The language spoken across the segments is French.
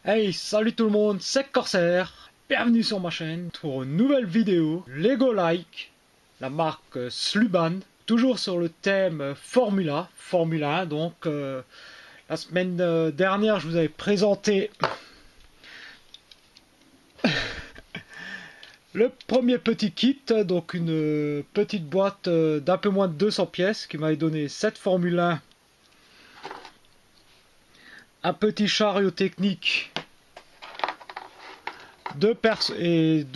Hey, salut tout le monde, c'est Corsair. Bienvenue sur ma chaîne pour une nouvelle vidéo Lego Like, la marque Sluban, toujours sur le thème Formule 1. Donc, la semaine dernière, je vous avais présenté le premier petit kit, donc une petite boîte d'un peu moins de 200 pièces qui m'avait donné 7 Formule 1, un petit chariot technique, deux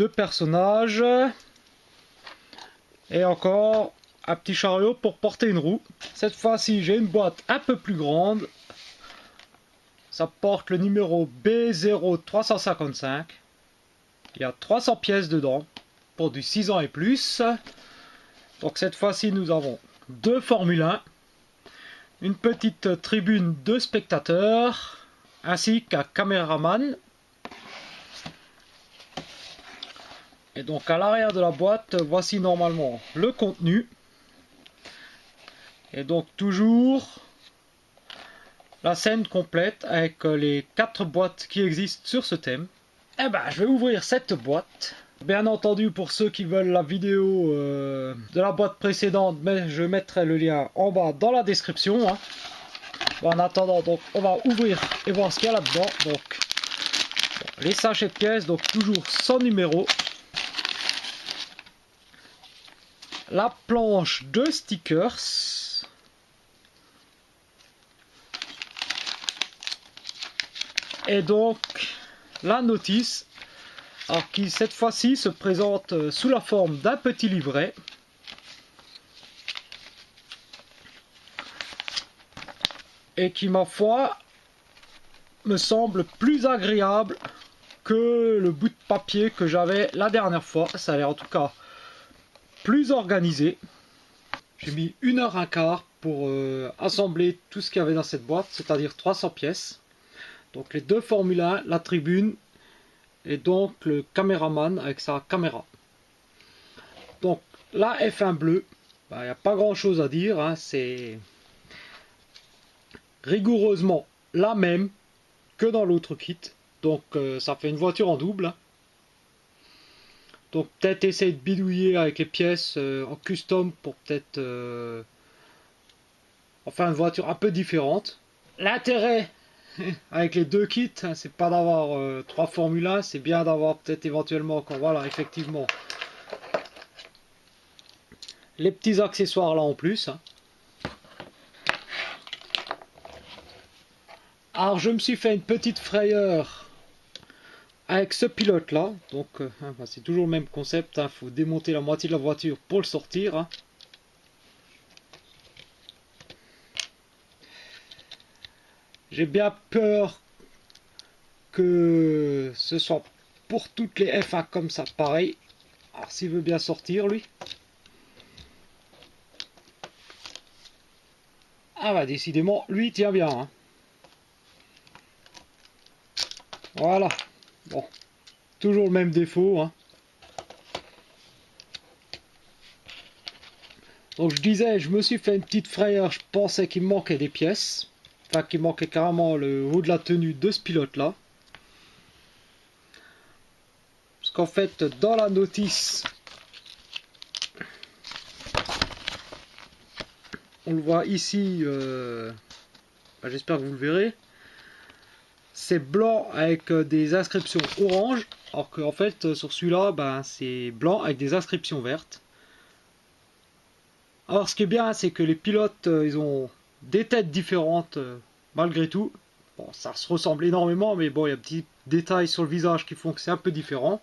personnages et encore un petit chariot pour porter une roue. Cette fois-ci, j'ai une boîte un peu plus grande. Ça porte le numéro B0355. Il y a 300 pièces dedans pour du 6 ans et plus. Donc cette fois-ci, nous avons deux Formule 1, une petite tribune de spectateurs, ainsi qu'un caméraman. Et donc à l'arrière de la boîte, voici normalement le contenu. Et donc toujours la scène complète avec les 4 boîtes qui existent sur ce thème. Eh ben, je vais ouvrir cette boîte. Bien entendu, pour ceux qui veulent la vidéo de la boîte précédente, mais je mettrai le lien en bas dans la description. Hein. Bon, en attendant, donc, on va ouvrir et voir ce qu'il y a là-dedans. Donc, bon, les sachets de pièces, donc toujours sans numéro. La planche de stickers. Et donc, la notice, alors qui cette fois-ci se présente sous la forme d'un petit livret. Et qui, ma foi, me semble plus agréable que le bout de papier que j'avais la dernière fois. Ça a l'air en tout cas plus organisé. J'ai mis 1h15 pour assembler tout ce qu'il y avait dans cette boîte, c'est-à-dire 300 pièces. Donc les deux Formule 1, la tribune et donc le caméraman avec sa caméra. Donc la F1 bleue, il n'y a pas grand chose à dire, hein, c'est rigoureusement la même que dans l'autre kit. Donc ça fait une voiture en double. Donc peut-être essayer de bidouiller avec les pièces en custom pour peut-être enfin une voiture un peu différente. L'intérêt avec les deux kits, hein, c'est pas d'avoir 3 Formule 1, c'est bien d'avoir peut-être éventuellement encore, voilà, effectivement, les petits accessoires là en plus. Hein. Alors je me suis fait une petite frayeur avec ce pilote là, donc c'est toujours le même concept, hein, faut démonter la moitié de la voiture pour le sortir. Hein. J'ai bien peur que ce soit pour toutes les F1 comme ça, pareil. Alors s'il veut bien sortir lui. Ah bah décidément, lui il tient bien. Hein. Voilà. Bon, toujours le même défaut. Hein. Donc je disais, je me suis fait une petite frayeur, je pensais qu'il me manquait des pièces. Enfin qu'il manquait carrément le haut de la tenue de ce pilote là. Parce qu'en fait, dans la notice, on le voit ici, j'espère que vous le verrez. C'est blanc avec des inscriptions orange, alors qu'en fait, sur celui-là, c'est blanc avec des inscriptions vertes. Alors ce qui est bien, c'est que les pilotes, ils ont des têtes différentes malgré tout. Bon, ça se ressemble énormément, mais bon, il y a des petits détails sur le visage qui font que c'est un peu différent.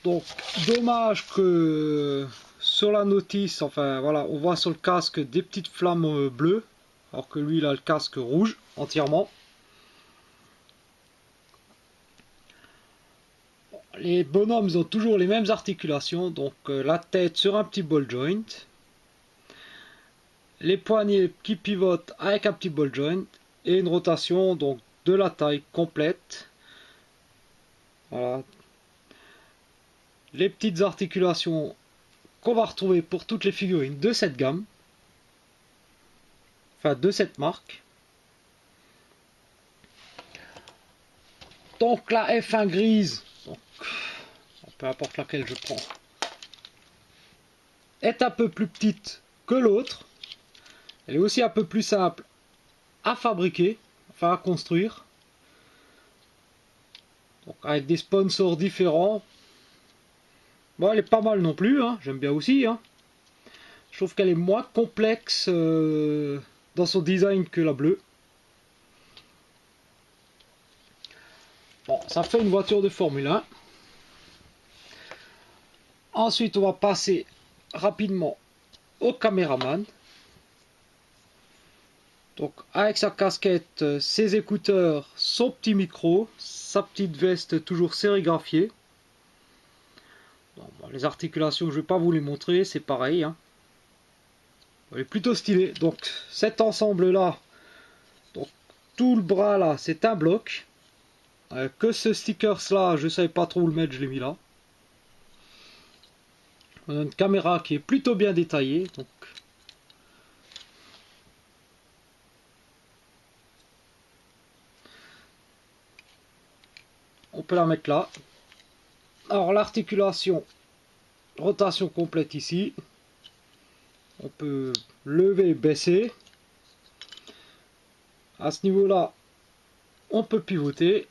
Donc, dommage que sur la notice, enfin voilà, on voit sur le casque des petites flammes bleues, alors que lui, il a le casque rouge entièrement. Les bonhommes ont toujours les mêmes articulations, donc la tête sur un petit ball joint, les poignets qui pivotent avec un petit ball joint et une rotation donc de la taille complète. Voilà. Les petites articulations qu'on va retrouver pour toutes les figurines de cette gamme, enfin de cette marque. Donc la F1 grise, donc, peu importe laquelle je prends, est un peu plus petite que l'autre. Elle est aussi un peu plus simple à fabriquer, enfin à construire. Donc avec des sponsors différents. Bon, elle est pas mal non plus, hein. J'aime bien aussi. Hein. Je trouve qu'elle est moins complexe dans son design que la bleue. Bon, ça fait une voiture de Formule 1. Ensuite, on va passer rapidement au caméraman. Donc, avec sa casquette, ses écouteurs, son petit micro, sa petite veste toujours sérigraphiée. Bon, les articulations, je ne vais pas vous les montrer, c'est pareil. Hein. Elle est plutôt stylée. Donc, cet ensemble-là, donc tout le bras là, c'est un bloc. Que ce stickers là, je savais pas trop où le mettre, je l'ai mis là. On a une caméra qui est plutôt bien détaillée. Donc on peut la mettre là. Alors l'articulation, rotation complète ici. On peut lever, baisser. À ce niveau-là, on peut pivoter.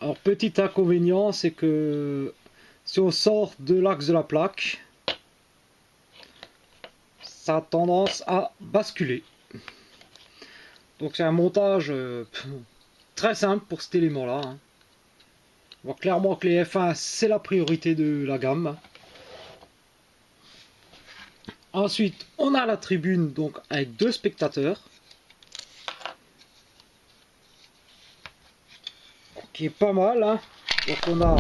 Alors petit inconvénient, c'est que si on sort de l'axe de la plaque, ça a tendance à basculer. Donc c'est un montage très simple pour cet élément-là. Hein. On voit clairement que les F1 c'est la priorité de la gamme. Ensuite, on a la tribune donc avec 2 spectateurs. Qui est pas mal. Hein. Donc on a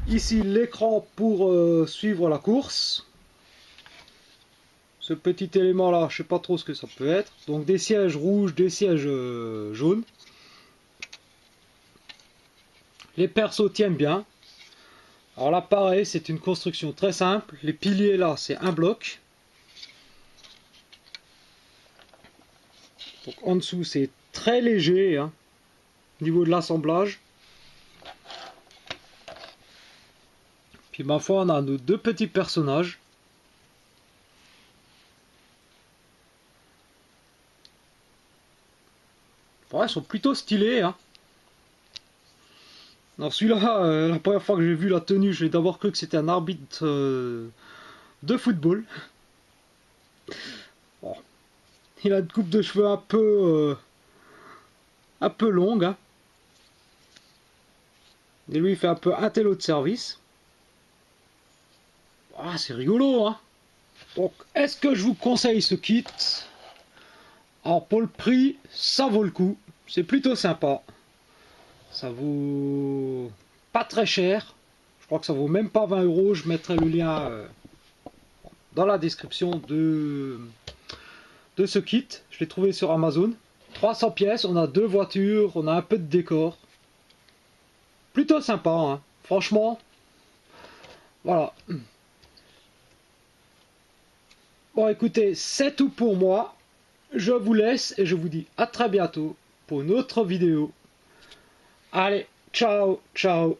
ici l'écran pour suivre la course. Ce petit élément là, je sais pas trop ce que ça peut être. Donc des sièges rouges, des sièges jaunes. Les perceaux tiennent bien. Alors là pareil, c'est une construction très simple. Les piliers là, c'est un bloc. Donc en dessous, c'est très léger hein, au niveau de l'assemblage. Puis ma foi, on a nos 2 petits personnages. Ouais, ils sont plutôt stylés. Hein. Alors celui-là, la première fois que j'ai vu la tenue, j'ai d'abord cru que c'était un arbitre de football. Bon. Il a une coupe de cheveux un peu longue. Hein. Et lui, il fait un peu un télo de service. Ah, c'est rigolo, hein. Donc, est-ce que je vous conseille ce kit? Alors, pour le prix, ça vaut le coup. C'est plutôt sympa. Ça vaut pas très cher. Je crois que ça vaut même pas 20 €. Je mettrai le lien dans la description de ce kit. Je l'ai trouvé sur Amazon. 300 pièces, on a 2 voitures, on a un peu de décor. Plutôt sympa, hein. Franchement. Voilà. Bon écoutez, c'est tout pour moi. Je vous laisse et je vous dis à très bientôt pour une autre vidéo. Allez, ciao, ciao.